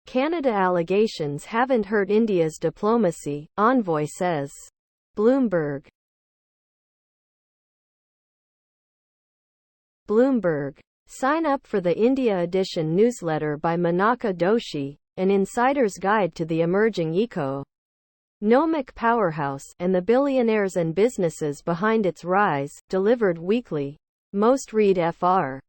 Canada allegations haven't hurt India's diplomacy, Envoy says. Bloomberg. Sign up for the India Edition newsletter by Manaka Doshi, an insider's guide to the emerging economic powerhouse, and the billionaires and businesses behind its rise, delivered weekly. Most read Fr.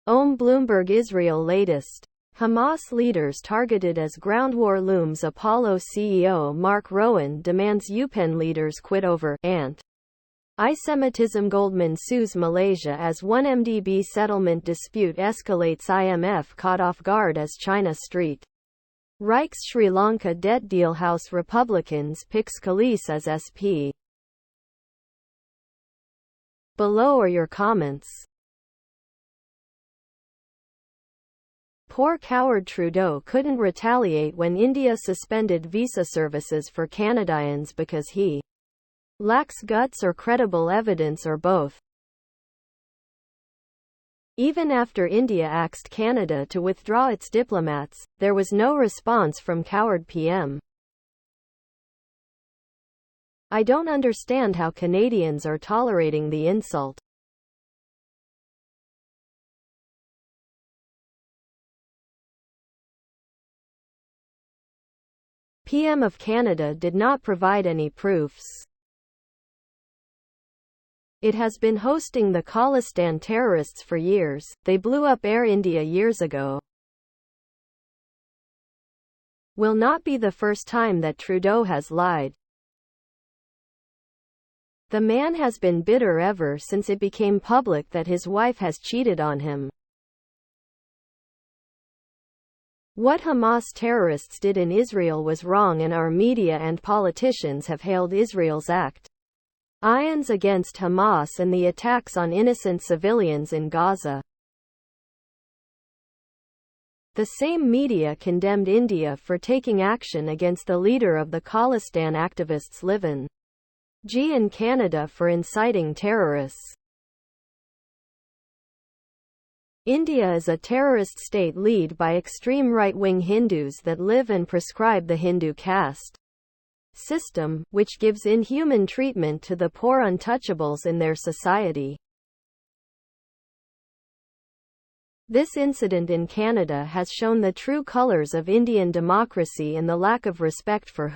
Bloomberg. Israel latest. Hamas leaders targeted as ground war looms. Apollo CEO Mark Rowan demands UPenn leaders quit over anti-Semitism. Goldman sues Malaysia as 1MDB settlement dispute escalates. IMF caught off guard as China Street Reich's Sri Lanka debt deal. House Republicans picks Khalees as SP. Below are your comments. Poor coward Trudeau couldn't retaliate when India suspended visa services for Canadians because he lacks guts or credible evidence, or both. Even after India asked Canada to withdraw its diplomats, there was no response from coward PM. I don't understand how Canadians are tolerating the insult. PM of Canada did not provide any proofs. It has been hosting the Khalistan terrorists for years. They blew up Air India years ago. Will not be the first time that Trudeau has lied. The man has been bitter ever since it became public that his wife has cheated on him. What Hamas terrorists did in Israel was wrong, and our media and politicians have hailed Israel's actions against Hamas and the attacks on innocent civilians in Gaza. The same media condemned India for taking action against the leader of the Khalistan activists Livan G in Canada for inciting terrorists. India is a terrorist state led by extreme right-wing Hindus that live and prescribe the Hindu caste system, which gives inhuman treatment to the poor untouchables in their society. This incident in Canada has shown the true colors of Indian democracy and the lack of respect for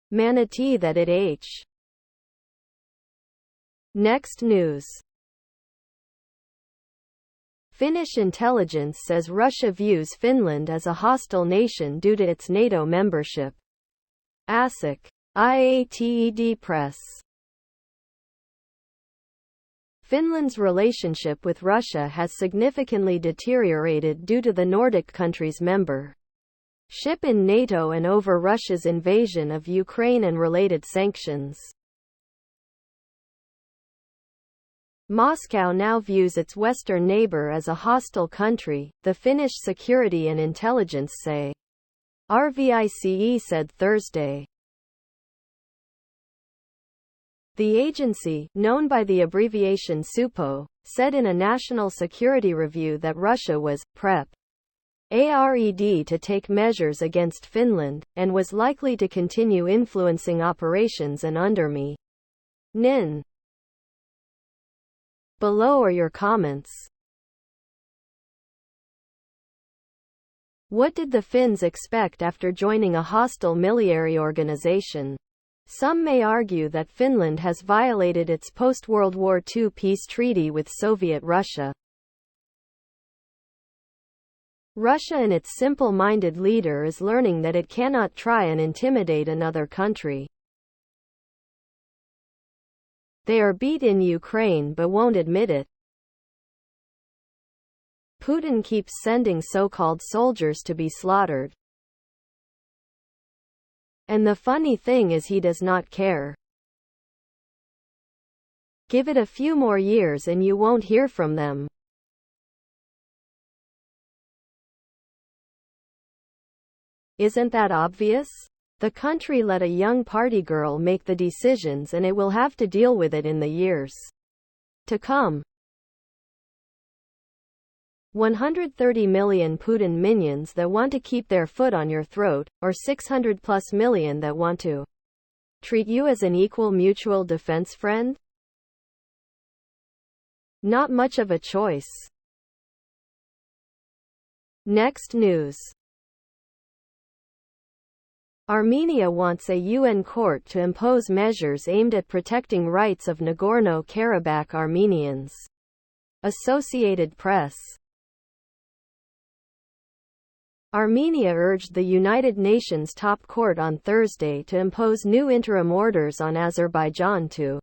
humanity that it Next news. Finnish intelligence says Russia views Finland as a hostile nation due to its NATO membership. ASIC. IATED Press. Finland's relationship with Russia has significantly deteriorated due to the Nordic country's membership in NATO and over Russia's invasion of Ukraine and related sanctions. Moscow now views its western neighbor as a hostile country, the Finnish Security and Intelligence say. RVICE said Thursday. The agency, known by the abbreviation SUPO, said in a national security review that Russia was prepared to take measures against Finland, and was likely to continue influencing operations and undermining. Below are your comments. What did the Finns expect after joining a hostile military organization? Some may argue that Finland has violated its post-World War II peace treaty with Soviet Russia. Russia and its simple-minded leader is learning that it cannot try and intimidate another country. They are beat in Ukraine but won't admit it. Putin keeps sending so-called soldiers to be slaughtered. And the funny thing is he does not care. Give it a few more years and you won't hear from them. Isn't that obvious? The country let a young party girl make the decisions and it will have to deal with it in the years to come. 130 million Putin minions that want to keep their foot on your throat, or 600 plus million that want to treat you as an equal mutual defense friend? Not much of a choice. Next news. Armenia wants a UN court to impose measures aimed at protecting rights of Nagorno-Karabakh Armenians. Associated Press. Armenia urged the United Nations top court on Thursday to impose new interim orders on Azerbaijan to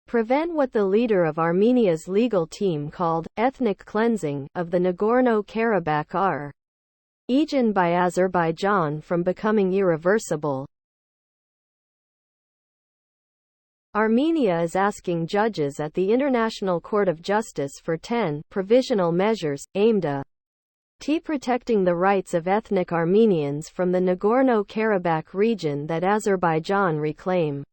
prevent what the leader of Armenia's legal team called ethnic cleansing of the Nagorno-Karabakh region by Azerbaijan from becoming irreversible. Armenia is asking judges at the International Court of Justice for 10 provisional measures aimed at protecting the rights of ethnic Armenians from the Nagorno-Karabakh region that Azerbaijan reclaim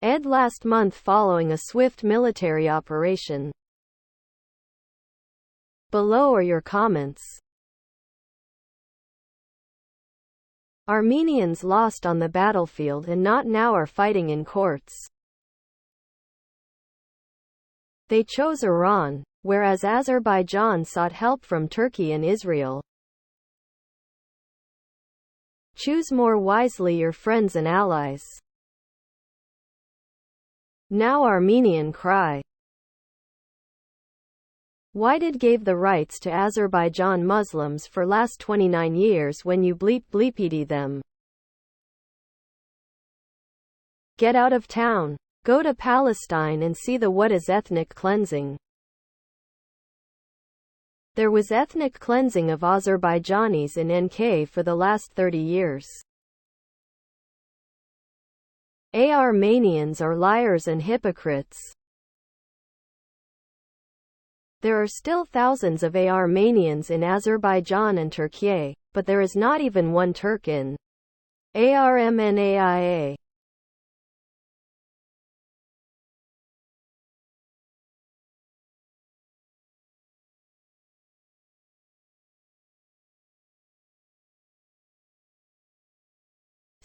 last month following a swift military operation. Below are your comments. Armenians lost on the battlefield and not now are fighting in courts. They chose Iran, whereas Azerbaijan sought help from Turkey and Israel. Choose more wisely your friends and allies. Now Armenian cry. Why did gave the rights to Azerbaijan Muslims for last 29 years when you bleepedy them? Get out of town. Go to Palestine and see the what is ethnic cleansing. There was ethnic cleansing of Azerbaijanis in NK for the last 30 years. Armenians are liars and hypocrites. There are still thousands of Armenians in Azerbaijan and Turkey, but there is not even one Turk in Armenia.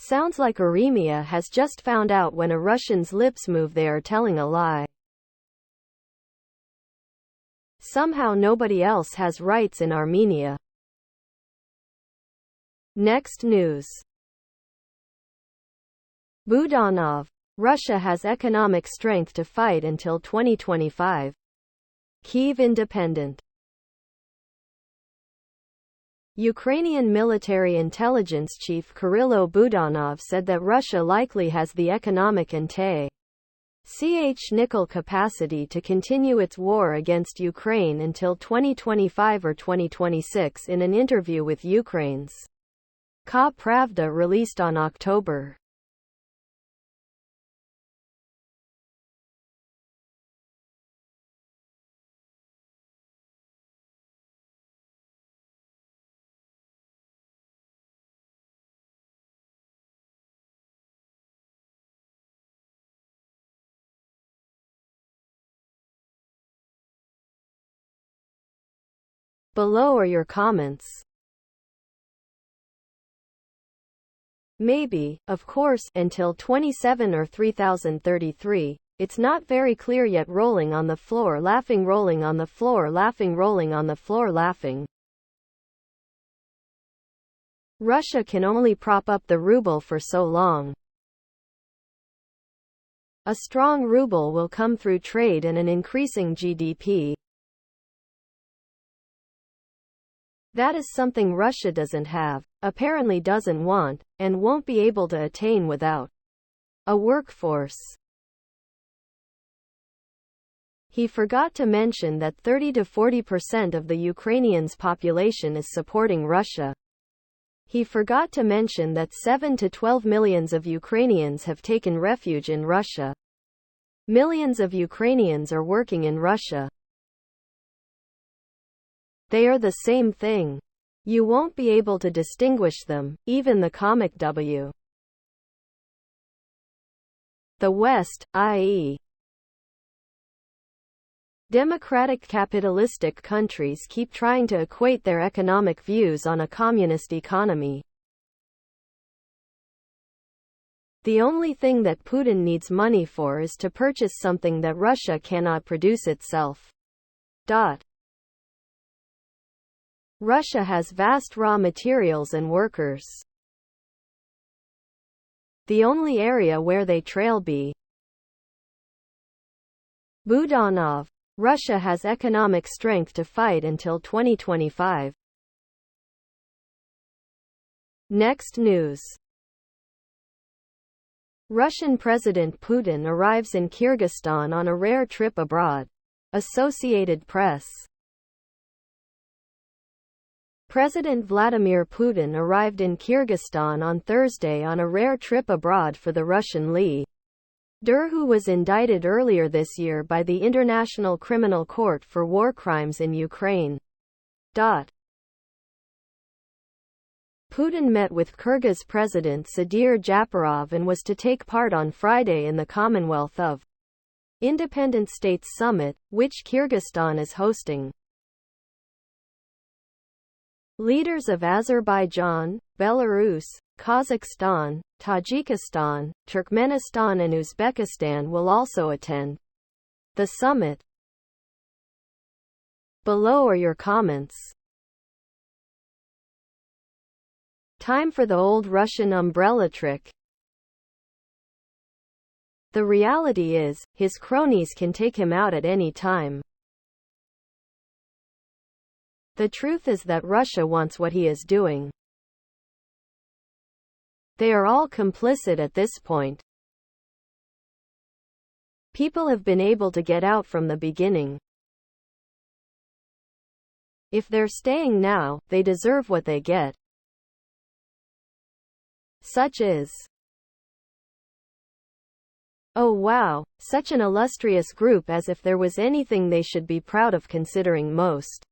Sounds like Armenia has just found out when a Russian's lips move they are telling a lie. Somehow nobody else has rights in Armenia. Next news. Budanov. Russia has economic strength to fight until 2025. Kyiv Independent. Ukrainian military intelligence chief Kyrylo Budanov said that Russia likely has the economic and nickel capacity to continue its war against Ukraine until 2025 or 2026 in an interview with Ukraine's Ka Pravda released on October. Below are your comments. Maybe, of course, until 27 or 3033. It's not very clear yet. Rolling on the floor, laughing, rolling on the floor, laughing, rolling on the floor, laughing. Russia can only prop up the ruble for so long. A strong ruble will come through trade and an increasing GDP. That is something Russia doesn't have, apparently doesn't want, and won't be able to attain without a workforce. He forgot to mention that 30 to 40% of the Ukrainians' population is supporting Russia. He forgot to mention that 7 to 12 millions of Ukrainians have taken refuge in Russia. Millions of Ukrainians are working in Russia. They are the same thing. You won't be able to distinguish them, even the comic W. The West, i.e. Democratic capitalistic countries keep trying to equate their economic views on a communist economy. The only thing that Putin needs money for is to purchase something that Russia cannot produce itself. Russia has vast raw materials and workers. The only area where they trail B. Budanov. Russia has economic strength to fight until 2025. Next news. Russian President Putin arrives in Kyrgyzstan on a rare trip abroad. Associated Press. President Vladimir Putin arrived in Kyrgyzstan on Thursday on a rare trip abroad for the Russian leader, who was indicted earlier this year by the International Criminal Court for war crimes in Ukraine. Putin met with Kyrgyz President Sadir Japarov and was to take part on Friday in the Commonwealth of Independent States Summit, which Kyrgyzstan is hosting. Leaders of Azerbaijan, Belarus, Kazakhstan, Tajikistan, Turkmenistan and Uzbekistan will also attend the summit. Below are your comments. Time for the old Russian umbrella trick. The reality is, his cronies can take him out at any time. The truth is that Russia wants what he is doing. They are all complicit at this point. People have been able to get out from the beginning. If they're staying now, they deserve what they get. Such is. Oh wow, such an illustrious group, as if there was anything they should be proud of, considering most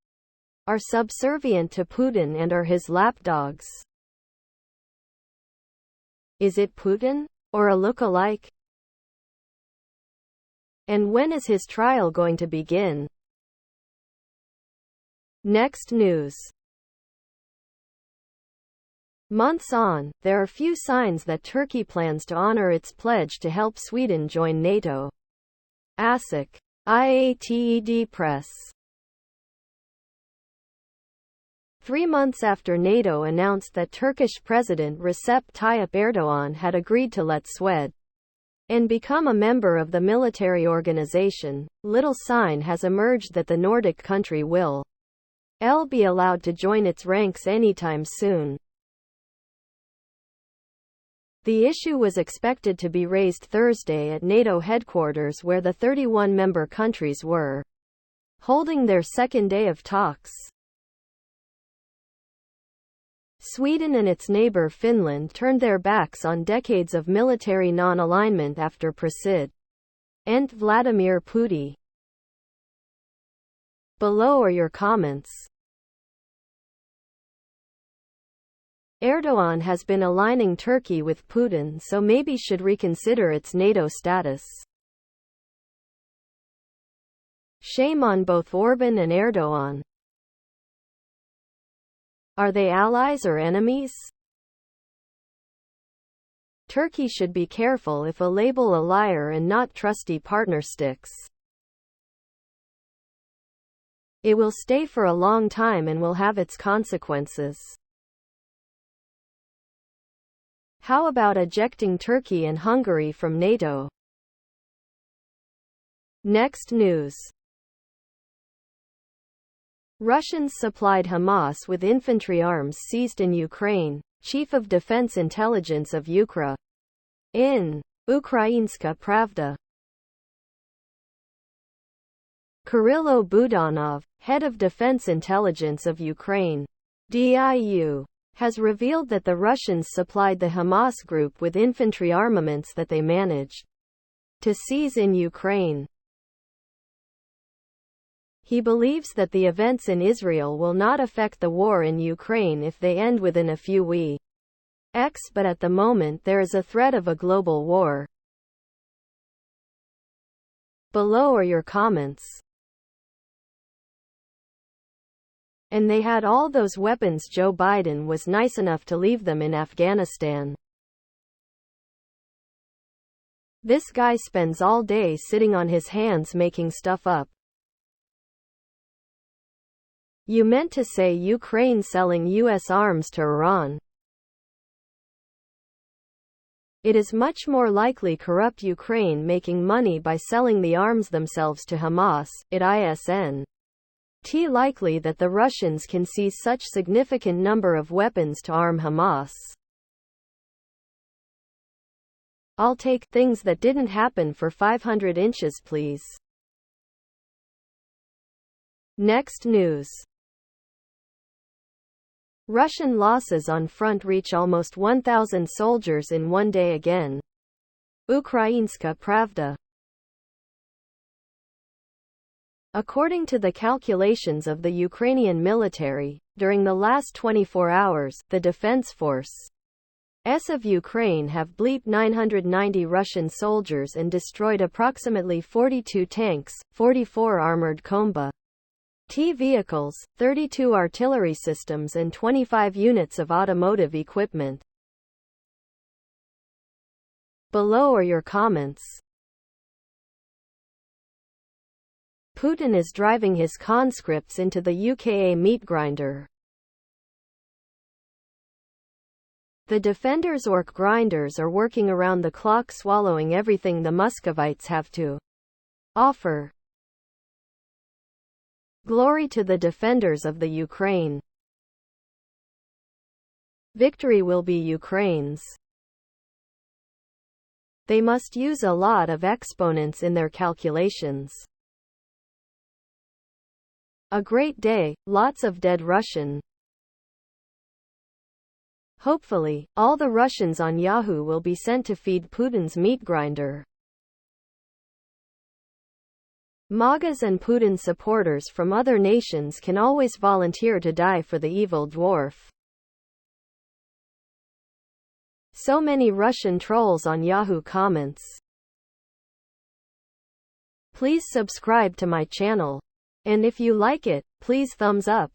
are subservient to Putin and are his lapdogs. Is it Putin? Or a look-alike? And when is his trial going to begin? Next news. Months on, there are few signs that Turkey plans to honor its pledge to help Sweden join NATO. ASIC. IATED Press. 3 months after NATO announced that Turkish President Recep Tayyip Erdogan had agreed to let Sweden and become a member of the military organization, little sign has emerged that the Nordic country will be allowed to join its ranks anytime soon. The issue was expected to be raised Thursday at NATO headquarters, where the 31 member countries were holding their second day of talks. Sweden and its neighbor Finland turned their backs on decades of military non-alignment after President Vladimir Putin. Below are your comments. Erdogan has been aligning Turkey with Putin, so maybe should reconsider its NATO status. Shame on both Orban and Erdogan. Are they allies or enemies? Turkey should be careful if a label a liar and not trusty partner sticks. It will stay for a long time and will have its consequences. How about ejecting Turkey and Hungary from NATO? Next news. Russians supplied Hamas with infantry arms seized in Ukraine, Chief of Defense Intelligence of Ukraine. In Ukrainska Pravda. Kirilo Budanov, head of Defense Intelligence of Ukraine, DIU, has revealed that the Russians supplied the Hamas group with infantry armaments that they managed to seize in Ukraine. He believes that the events in Israel will not affect the war in Ukraine if they end within a few weeks, but at the moment there is a threat of a global war. Below are your comments. And they had all those weapons. Joe Biden was nice enough to leave them in Afghanistan. This guy spends all day sitting on his hands making stuff up. You meant to say Ukraine selling U.S. arms to Iran. It is much more likely corrupt Ukraine making money by selling the arms themselves to Hamas. It isn't likely that the Russians can seize such significant number of weapons to arm Hamas. I'll take things that didn't happen for 500 inches, please. Next news. Russian losses on front reach almost 1,000 soldiers in one day again. Ukrainska Pravda. According to the calculations of the Ukrainian military, during the last 24 hours, the Defense Forces of Ukraine have bleeped 990 Russian soldiers and destroyed approximately 42 tanks, 44 armored combat vehicles, 32 artillery systems and 25 units of automotive equipment. Below are your comments. Putin is driving his conscripts into the UKA meat grinder. The Defenders Orc grinders are working around the clock, swallowing everything the Muscovites have to offer. Glory to the defenders of the Ukraine. Victory will be Ukraine's. They must use a lot of exponents in their calculations. A great day, lots of dead Russian. Hopefully, all the Russians on Yahoo will be sent to feed Putin's meat grinder. MAGAs and Putin supporters from other nations can always volunteer to die for the evil dwarf. So many Russian trolls on Yahoo comments. Please subscribe to my channel. And if you like it, please thumbs up.